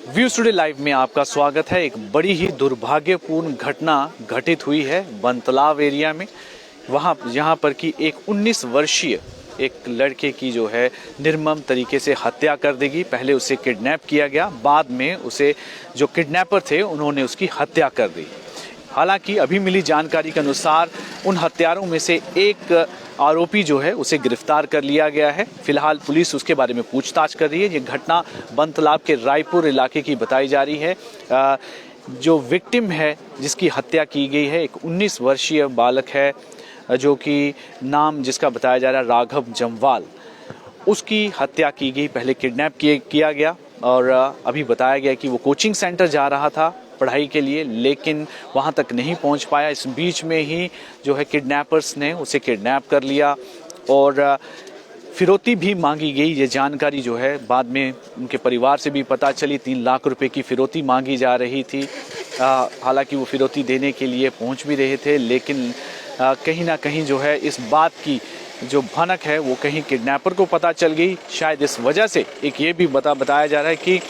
Views today live में आपका स्वागत है। एक बड़ी ही दुर्भाग्यपूर्ण घटना घटित हुई है बनतलाव एरिया में। वहाँ यहाँ पर की एक 19 वर्षीय एक लड़के की जो है निर्मम तरीके से हत्या कर देगी। पहले उसे किडनैप किया गया, बाद में उसे जो किडनैपर थे उन्होंने उसकी हत्या कर दी। हालांकि अभी मिली जानकारी के अनुसार उन हत्यारों में से एक आरोपी जो है उसे गिरफ्तार कर लिया गया है। फिलहाल पुलिस उसके बारे में पूछताछ कर रही है। ये घटना बनतलाब के रायपुर इलाके की बताई जा रही है। जो विक्टिम है जिसकी हत्या की गई है एक 19 वर्षीय बालक है, जो कि नाम जिसका बताया जा रहा है राघव जम्वाल। उसकी हत्या की गई, पहले किडनैप किया गया और अभी बताया गया कि वो कोचिंग सेंटर जा रहा था पढ़ाई के लिए, लेकिन वहाँ तक नहीं पहुँच पाया। इस बीच में ही जो है किडनैपर्स ने उसे किडनैप कर लिया और फिरौती भी मांगी गई। ये जानकारी जो है बाद में उनके परिवार से भी पता चली। 3 लाख रुपए की फिरौती मांगी जा रही थी। हालांकि वो फिरौती देने के लिए पहुँच भी रहे थे, लेकिन कहीं ना कहीं जो है इस बात की जो भनक है वो कहीं किडनैपर को पता चल गई। शायद इस वजह से एक ये भी बताया जा रहा है कि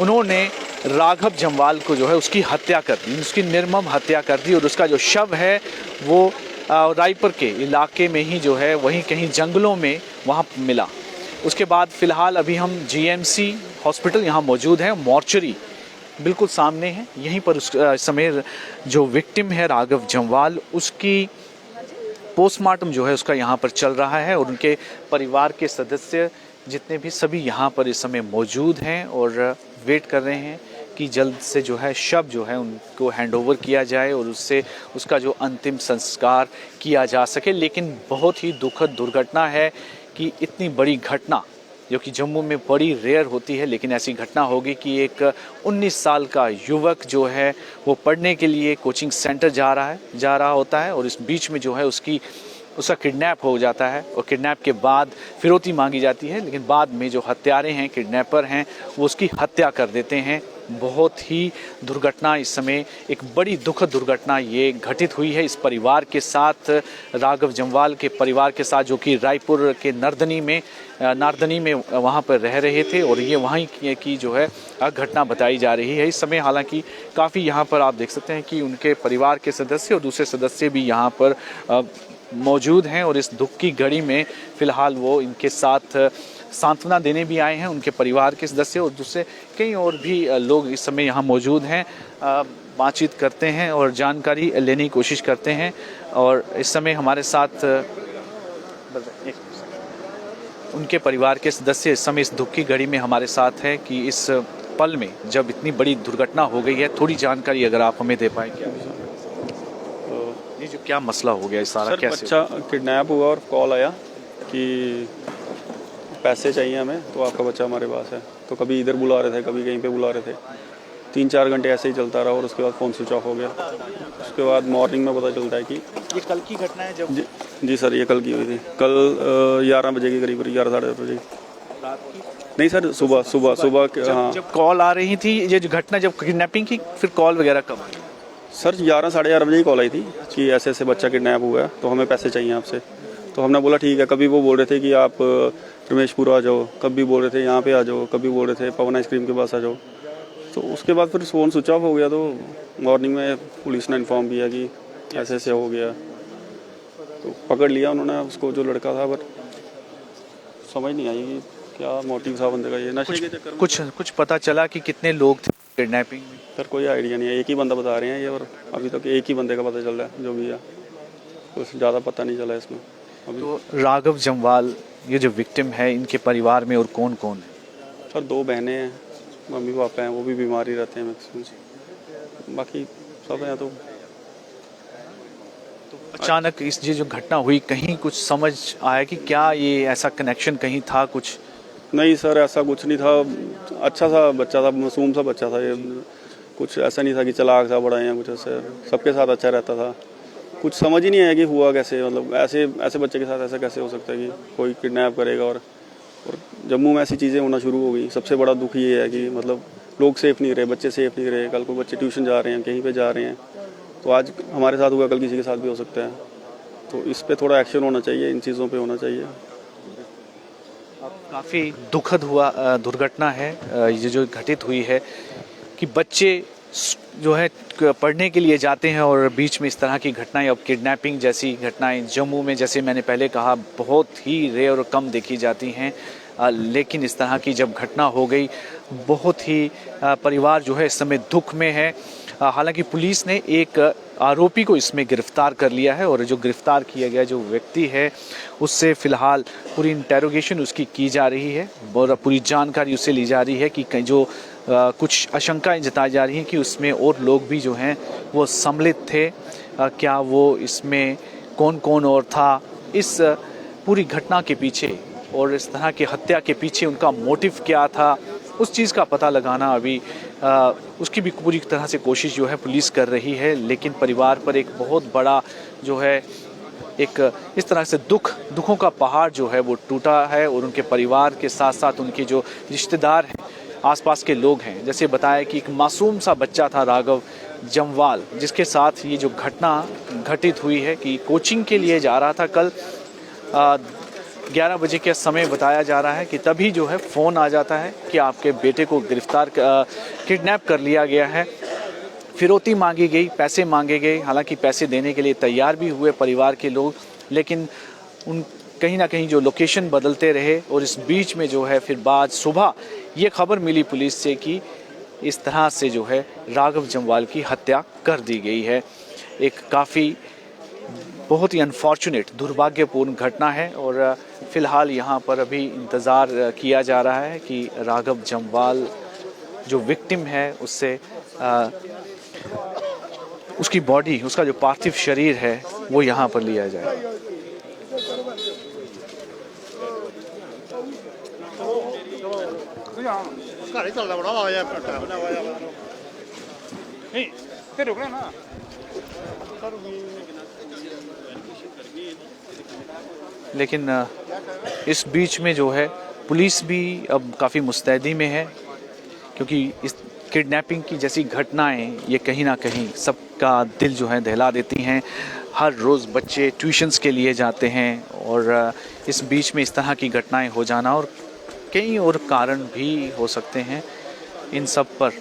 उन्होंने राघव जम्वाल को जो है उसकी हत्या कर दी, उसकी निर्मम हत्या कर दी और उसका जो शव है वो रायपुर के इलाके में ही जो है वहीं कहीं जंगलों में वहाँ मिला। उसके बाद फिलहाल अभी हम जीएमसी हॉस्पिटल यहाँ मौजूद हैं। मॉर्चरी बिल्कुल सामने है। यहीं पर उस समय जो विक्टिम है राघव जम्वाल, उसकी पोस्टमार्टम जो है उसका यहाँ पर चल रहा है और उनके परिवार के सदस्य जितने भी सभी यहाँ पर इस समय मौजूद हैं और वेट कर रहे हैं कि जल्द से जो है शव जो है उनको हैंडओवर किया जाए और उससे उसका जो अंतिम संस्कार किया जा सके। लेकिन बहुत ही दुखद दुर्घटना है कि इतनी बड़ी घटना जो कि जम्मू में बड़ी रेयर होती है, लेकिन ऐसी घटना होगी कि एक 19 साल का युवक जो है वो पढ़ने के लिए कोचिंग सेंटर जा रहा होता है और इस बीच में जो है उसका किडनैप हो जाता है और किडनैप के बाद फिरौती मांगी जाती है, लेकिन बाद में जो हत्यारे हैं, किडनैपर हैं, वो उसकी हत्या कर देते हैं। बहुत ही दुर्घटना, इस समय एक बड़ी दुखद दुर्घटना ये घटित हुई है इस परिवार के साथ, राघव जम्वाल के परिवार के साथ, जो कि रायपुर के नारदनी में वहाँ पर रह रहे थे और ये वहीं की जो है घटना बताई जा रही है इस समय। हालांकि काफ़ी यहाँ पर आप देख सकते हैं कि उनके परिवार के सदस्य और दूसरे सदस्य भी यहाँ पर मौजूद हैं और इस दुख की घड़ी में फिलहाल वो इनके साथ सांत्वना देने भी आए हैं, उनके परिवार के सदस्य और दूसरे कई और भी लोग इस समय यहाँ मौजूद हैं। बातचीत करते हैं और जानकारी लेने की कोशिश करते हैं और इस समय हमारे साथ उनके परिवार के सदस्य इस समय इस दुख की घड़ी में हमारे साथ हैं कि इस पल में जब इतनी बड़ी दुर्घटना हो गई है, थोड़ी जानकारी अगर आप हमें दे पाएं। ये जो क्या मसला हो गया, इस सारा कैसे? बच्चा किडनैप हुआ और कॉल आया कि पैसे चाहिए हमें, तो आपका बच्चा हमारे पास है। तो कभी इधर बुला रहे थे, कभी कहीं पे बुला रहे थे। 3-4 घंटे ऐसे ही चलता रहा और उसके बाद फ़ोन स्विच ऑफ हो गया। उसके बाद मॉर्निंग में पता चलता है कि ये कल की घटना है जब जी सर, ये कल की हुई थी। कल 11 बजे के करीब, 11 साढ़े 11 बजे रात की? नहीं सर, सुबह हाँ। जब कॉल आ रही थी, ये जो घटना जब किडनैपिंग की, फिर कॉल वगैरह कब आई? सर 11 साढ़े 11 बजे ही कॉल आई थी कि ऐसे ऐसे बच्चा किडनैप हुआ है, तो हमें पैसे चाहिए आपसे। तो हमने बोला ठीक है। कभी वो बोल रहे थे कि आप रमेशपुर आ जाओ, कभी बोल रहे थे यहाँ पे आ जाओ, कभी बोल रहे थे पवन आइसक्रीम के पास आ जाओ। तो उसके बाद फिर फ़ोन स्विच ऑफ हो गया। तो मॉर्निंग में पुलिस ने इन्फॉर्म किया कि ऐसे ऐसे हो गया। तो पकड़ लिया उन्होंने उसको, जो लड़का था, पर समझ नहीं आई कि क्या मोटिव था बंदे का। ये नशे के चक्कर में कुछ पता चला कि कितने लोग थे किडनैपिंग में? सर कोई आइडिया नहीं है, एक ही बंदा बता रहे हैं ये, और अभी तक एक ही बंदे का पता चल रहा है जो भी है, कुछ ज़्यादा पता नहीं चला इसमें अभी। तो राघव जम्वाल ये जो विक्टिम है, इनके परिवार में और कौन कौन है? सर 2 बहनें हैं, मम्मी पापा हैं, वो भी बीमार ही रहते हैं मैक्सिमम, बाकी सब हैं। तो अचानक ये जो घटना हुई, कहीं कुछ समझ आया कि क्या ये ऐसा कनेक्शन कहीं था कुछ? नहीं सर, ऐसा कुछ नहीं था। अच्छा सा बच्चा था, मासूम सा बच्चा था ये। कुछ ऐसा नहीं था कि चालाक था बड़ा या कुछ ऐसे। सबके साथ अच्छा रहता था। कुछ समझ ही नहीं आया कि हुआ कैसे, मतलब ऐसे बच्चे के साथ ऐसा कैसे हो सकता है कि कोई किडनैप करेगा। और जम्मू में ऐसी चीज़ें होना शुरू हो गई। सबसे बड़ा दुख ये है कि मतलब लोग सेफ़ नहीं रहे, बच्चे सेफ़ नहीं रहे। कल को बच्चे ट्यूशन जा रहे हैं, कहीं पे जा रहे हैं, तो आज हमारे साथ हुआ, कल किसी के साथ भी हो सकता है। तो इस पे थोड़ा एक्शन होना चाहिए, इन चीज़ों पे होना चाहिए। काफ़ी दुखद दुर्घटना है ये जो घटित हुई है कि बच्चे जो है पढ़ने के लिए जाते हैं और बीच में इस तरह की घटनाएं, अब किडनैपिंग जैसी घटनाएं जम्मू में, जैसे मैंने पहले कहा, बहुत ही रेयर और कम देखी जाती हैं। लेकिन इस तरह की जब घटना हो गई, बहुत ही परिवार जो है इस समय दुख में है। हालांकि पुलिस ने एक आरोपी को इसमें गिरफ्तार कर लिया है और जो गिरफ्तार किया गया जो व्यक्ति है उससे फ़िलहाल पूरी इंटेरोगेशन उसकी की जा रही है और पूरी जानकारी उससे ली जा रही है कि जो कुछ आशंकाएं जताई जा रही हैं कि उसमें और लोग भी जो हैं वो सम्मिलित थे। क्या वो इसमें कौन कौन और था, इस पूरी घटना के पीछे और इस तरह की हत्या के पीछे उनका मोटिव क्या था, उस चीज़ का पता लगाना अभी उसकी भी पूरी तरह से कोशिश जो है पुलिस कर रही है। लेकिन परिवार पर एक बहुत बड़ा जो है एक इस तरह से दुखों का पहाड़ जो है वो टूटा है और उनके परिवार के साथ साथ उनके जो रिश्तेदार हैं, आसपास के लोग हैं, जैसे बताया कि एक मासूम सा बच्चा था राघव जम्वाल, जिसके साथ ये जो घटना घटित हुई है कि कोचिंग के लिए जा रहा था कल 11 बजे के समय बताया जा रहा है कि तभी जो है फ़ोन आ जाता है कि आपके बेटे को किडनैप कर लिया गया है। फिरौती मांगी गई, पैसे मांगे गए, हालांकि पैसे देने के लिए तैयार भी हुए परिवार के लोग, लेकिन उन कहीं ना कहीं जो लोकेशन बदलते रहे और इस बीच में जो है फिर बाद सुबह ये खबर मिली पुलिस से कि इस तरह से जो है राघव जम्वाल की हत्या कर दी गई है। एक काफ़ी बहुत ही अनफॉर्चुनेट दुर्भाग्यपूर्ण घटना है और फ़िलहाल यहाँ पर अभी इंतज़ार किया जा रहा है कि राघव जम्वाल जो विक्टिम है उससे उसकी बॉडी, उसका जो पार्थिव शरीर है वो यहाँ पर लिया जाए। लेकिन इस बीच में जो है पुलिस भी अब काफ़ी मुस्तैदी में है, क्योंकि इस किडनैपिंग की जैसी घटनाएं ये कहीं ना कहीं सबका दिल जो है दहला देती हैं। हर रोज़ बच्चे ट्यूशन्स के लिए जाते हैं और इस बीच में इस तरह की घटनाएं हो जाना और कई और कारण भी हो सकते हैं। इन सब पर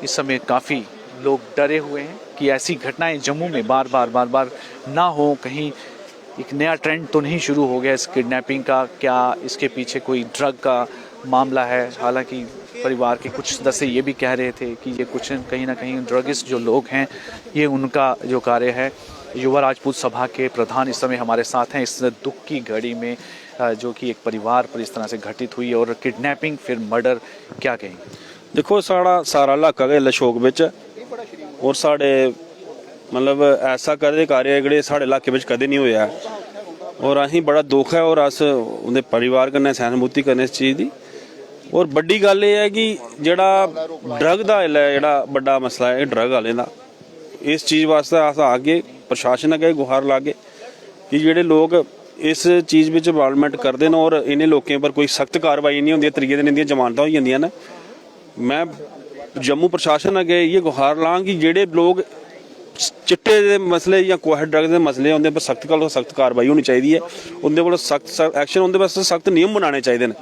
इस समय काफ़ी लोग डरे हुए हैं कि ऐसी घटनाएं जम्मू में बार बार ना हो। कहीं एक नया ट्रेंड तो नहीं शुरू हो गया इस किडनैपिंग का? क्या इसके पीछे कोई ड्रग का मामला है? हालांकि परिवार के कुछ सदस्य ये भी कह रहे थे कि ये कुछ कहीं ना कहीं ड्रगिस्ट जो लोग हैं ये उनका जो कार्य है। युवा राजपूत सभा के प्रधान इस समय हमारे साथ हैं इस दुख की घड़ी में, जो कि एक परिवार पर इस तरह से घटित हुई और किडनैपिंग फिर मर्डर, क्या कहेंगे? देखो सारा इलाका गै शौक बिच और साढ़े मतलब ऐसा कदे कार्य जेह्ड़े साढ़े इलाके बिच कदे नहीं होया और असें बड़ा दुख है और अस उंदे परिवार कन्नै सैहमति करने इस चीज़ दी। और बड्डी गल एह् है कि जेह्ड़ा ड्रग दा जेह्ड़ा बड्डा मसला है ड्रग आह्लें दा, इस चीज़ वास्ते अस आगे प्रशासन अग्गें गुहार लागे कि जेह्ड़े लोग इस चीज़ बिच इन्वाल्वमेंट करदे न और इन्हें लोकें पर कोई सख्त कार्रवाई नहीं होंदी, त्रीए दिन इंदियां जमानतां होई जंदियां न। मैं जम्मू प्रशासन अग्गें इ'यै गुहार लां कि जेह्ड़े लोग चिट्टे दे मसले या कोई ड्रग दे मसले उंदे पर सख्त कोला सख्त कार्रवाई होनी चाहिदी है, उंदे कोल सख्त एक्शन, उंदे वास्ते सख्त नियम बनाने चाहिए न।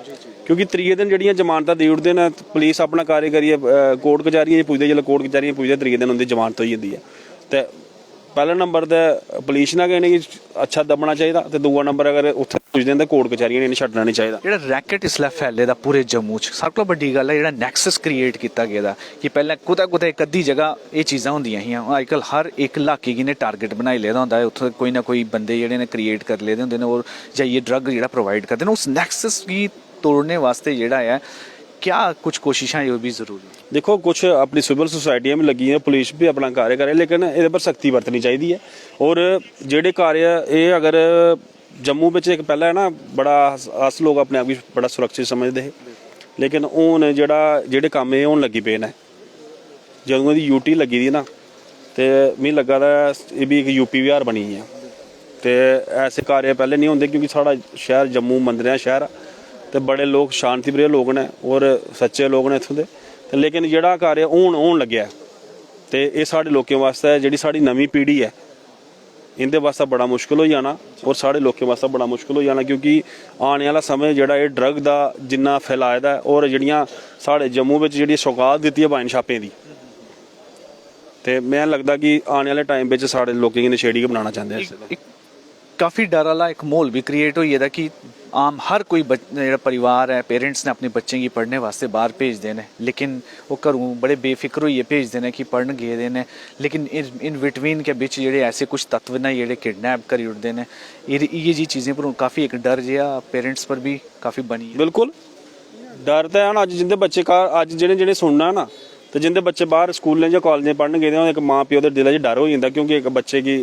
क्योंकि त्रीए दिन जेह्ड़ियां जमानतां देई ओड़दे न, पुलिस अपना कार्य करियै कोर्ट कचैरियां पुजदे, जिसलै कोर्ट कचैरियां पुजदे त्रीए दिन उंदी जमानत होई जंदी है। ते पैह्ला नंबर ते पुलिस ने गै इ'नेंगी अच्छा दब्बना चाहिदा ते दूआ नंबर अगर उत्थे पुजदे न ते कोर्ट कचैरियां इ'नेंगी छड्डना नहीं चाहिदा। जेह्ड़ा रैकेट इसलै फैले दा पूरे जम्मू च, सारे कोला बड्डी गल्ल है जेह्ड़ा नैक्सस क्रिएट कीता गेदा कि पैह्लें कुतै इक अद्धी जगह एह् चीज़ां होंदियां हियां, अज्जकल हर इक इलाके गी इ'नें टारगेट बनाई लेदा होंदा है, उत्थें कोई ना कोई बंदे जेह्ड़े ने क्रिएट करी लेदे होंदे न और जाइयै ड्रग जेह्ड़ा प्रोवाइड करदे न। उस नैक्सस गी तोड़ने वास्ते जेह्ड़ा है क्या कुछ कोशिशां ये भी जरूरी? देखो कुछ अपनी सिविल सोसाइटियां भी लगी हैं, पुलिस भी अपना कार्य करे, लेकिन एह्दे पर सख्ती बरतनी चाहिदी है। और जेह्ड़े कार्य ये अगर जम्मू बिच एक पैह्लें ना बड़ा अस लोग अपने आप गी बड़ा सुरक्षित समझदे हे, लेकिन हून जेह्ड़े कम्म एह् होन लगी पे न, जदूं दी यूटी लगी दी ना ते मिगी लग्गा दा एह् भी इक यूपी बिहार बनी है। ते ऐसे कार्य पैह्ले नहीं होंदे क्योंकि साढ़ा शहर जम्मू मंदरें दा शहर ते बड़े लोग शांति प्रिय लोग ने और सच्चे लोग ने इत्थों दे। ते लेकिन जेह्ड़ा कार्य हून होन लग्गेआ ते एह् साढ़े लोकें वास्ते जेह्ड़ी साढ़ी नवीं पीढ़ी है इंदे वास्ते बड़ा मुश्किल हो जाना और साढ़े लोकें वास्ते बड़ा मुश्किल हो जाना, क्योंकि आने वाला समय जेह्ड़ा एह् ड्रग दा जिन्ना फैलाए दा और जेह्ड़ियां साढ़े जम्मू बिच जेह्ड़ी सौगात दित्ती है वाइन शॉपें दी, ते मैं लगदा कि आने वाले टाइम बिच साढ़े लोकें गी नशेड़ी गै बनाना चाहंदे हैं। काफ़ी डर वाला एक माहौल भी क्रिएट होई गेदा कि आम हर कोई जेह्ड़ा परिवार है, पेरेंट्स ने अपने बच्चें गी पढ़ने वास्ते बाहर भेजदे न, लेकिन वो घरों बड़े बेफिक्र होइयै भेजदे न कि पढ़न गेदे न, लेकिन इन बिटवीन के बिच जेह्ड़े ऐसे कुछ तत्व न जेह्ड़े किडनैप करी ओड़दे न, इ'यै जी चीज़ें पर काफ़ी एक डर जेहा पेरेंट्स पर भी काफ़ी बनी है। बिल्कुल डर तो है ना। अज्ज जिंदे बच्चे घर अज्ज जि'नें सुनना ना, तो जिंदे बच्चे बाहर स्कूलें जां कालजें पढ़न गेदे होन, इक मां प्यो दे दिलै च डर हो जांदा, क्योंकि एक बच्चे गी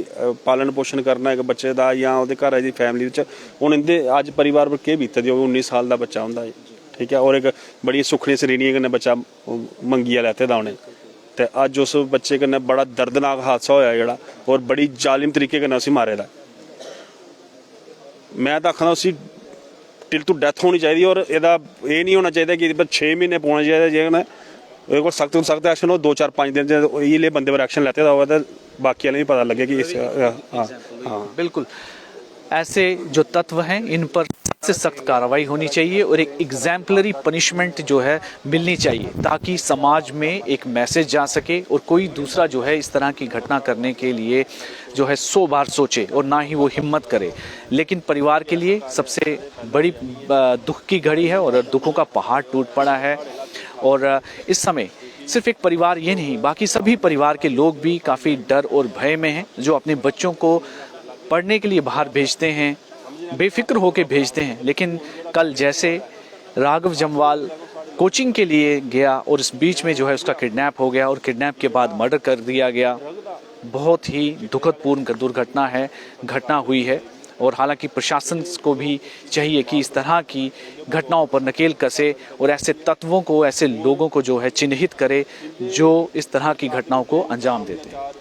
पालन पोषण करना एक बच्चे दा जां ओहदे घरै दी फैमिली च हुण इंदे अज्ज परिवार पर केह् बीतदी होग। 19 साल दा बच्चा होंदा है, ठीक है, और एक बड़ी सुखनी सरीनियें कन्नै बच्चा मंगिया लैते दा उ'नें, ते अज्ज उस बच्चे कन्नै बड़ा दर्दनाक हादसा होया जेह्ड़ा, और बड़ी जालिम तरीके कन्नै उसी मारे दा। मैं तो आखना उसी टिल टू डैथ होनी चाहिए, और एह्दा एह् नहीं होना चाहिए कि 6 महीने पौने चाहिए जेह्दे ओह्दे कोल सख्त तो सख्त एक्शन हो, 2-4-5 दिन इ'यै बंदे पर एक्शन लैते दा होवे ते बाकी आह्लें गी पता लगे कि इस हाँ बिल्कुल ऐसे जो तत्व हैं इन पर से सख्त कार्रवाई होनी चाहिए और एक एग्जाम्पलरी पनिशमेंट जो है मिलनी चाहिए, ताकि समाज में एक मैसेज जा सके और कोई दूसरा जो है इस तरह की घटना करने के लिए जो है 100 बार सोचे और ना ही वो हिम्मत करे। लेकिन परिवार के लिए सबसे बड़ी दुख की घड़ी है और दुखों का पहाड़ टूट पड़ा है, और इस समय सिर्फ एक परिवार ये नहीं, बाकी सभी परिवार के लोग भी काफ़ी डर और भय में हैं, जो अपने बच्चों को पढ़ने के लिए बाहर भेजते हैं, बेफिक्र होकर भेजते हैं, लेकिन कल जैसे राघव जमवाल कोचिंग के लिए गया और इस बीच में जो है उसका किडनैप हो गया और किडनैप के बाद मर्डर कर दिया गया, बहुत ही दुखदपूर्ण दुर्घटना है, घटना हुई है। और हालांकि प्रशासन को भी चाहिए कि इस तरह की घटनाओं पर नकेल कसे और ऐसे तत्वों को, ऐसे लोगों को जो है चिन्हित करे जो इस तरह की घटनाओं को अंजाम देते हैं।